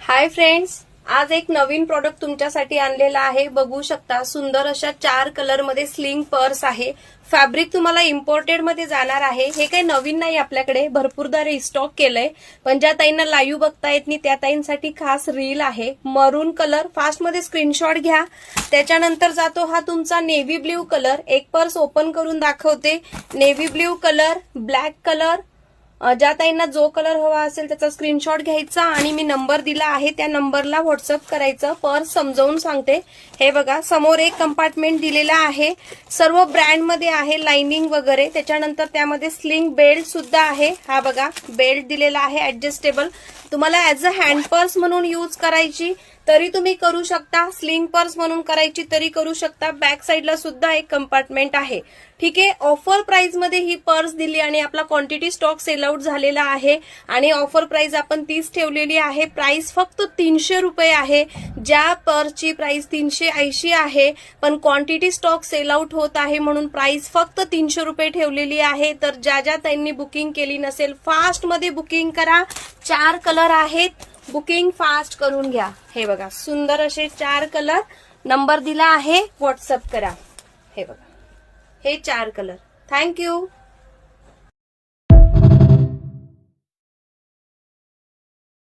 Hi friends, आज एक नवीन product तुमच्यासाठी आणलेला आहे. बघू शकता सुंदर अशा 4 कलर मध्ये स्लिंग पर्स आहे. फॅब्रिक तुम्हाला इम्पोर्टेड मध्ये जाणार आहे. हे काही नवीन नाही, आपल्याकडे भरपूरदा रिस्टॉक केलंय. पण ज्या ताईंना लाईव्ह बघता येत नाही त्या ताईंसाठी खास रील आहे. मरून कलर, फास्ट मध्ये स्क्रीनशॉट घ्या. त्याच्यानंतर जातो हा तुमचा नेव्ही ब्ल्यू कलर. एक पर्स ओपन करून दाखवते. Navy blue colour, black colour, ज्या ताईंना जो कलर हवा असेल त्याचा स्क्रीनशॉट घ्यायचा आणि मी नंबर दिला आहे त्या नंबरला व्हॉट्सअप करायचं. पर्स समजावून सांगते. हे बघा, समोर एक कंपार्टमेंट दिलेला आहे. सर्व ब्रँड मध्ये आहे, लाइनिंग वगैरे. त्याच्यानंतर त्यामध्ये स्लिंग बेल्ट सुद्धा आहे. हा बघा, बेल्ट दिलेला आहे ऍडजस्टेबल. तुम्हाला ऍज अ हँड पर्स म्हणून यूज करायची तरी तुम्ही करू शकता, स्लिंग पर्स म्हणून करायची तरी करू शकता. बॅक साईडला सुद्धा एक कंपार्टमेंट आहे. ठीक आहे. ऑफर प्राइस मध्ये ही पर्स दिली आणि आपला क्वांटिटी स्टॉक सेल आउट झालेला आहे आणि ऑफर प्राइस आपण 30 ठेवलेली आहे. प्राइस फक्त 300 रुपये आहे. ज्या पर्सची प्राइस 380 आहे, पण क्वांटिटी स्टॉक सेल आउट होत आहे म्हणून प्राइस फक्त 300 रुपये ठेवलेली आहे. तर ज्या ताईंनी बुकिंग केली नसेल, फास्ट मध्ये बुकिंग करा. 4 कलर आहेत, बुकिंग फास्ट करून घ्या. हे बघा, सुंदर असे 4 कलर. नंबर दिला आहे, व्हॉट्सअप करा. हे बघा, हे 4 कलर. थँक्यू.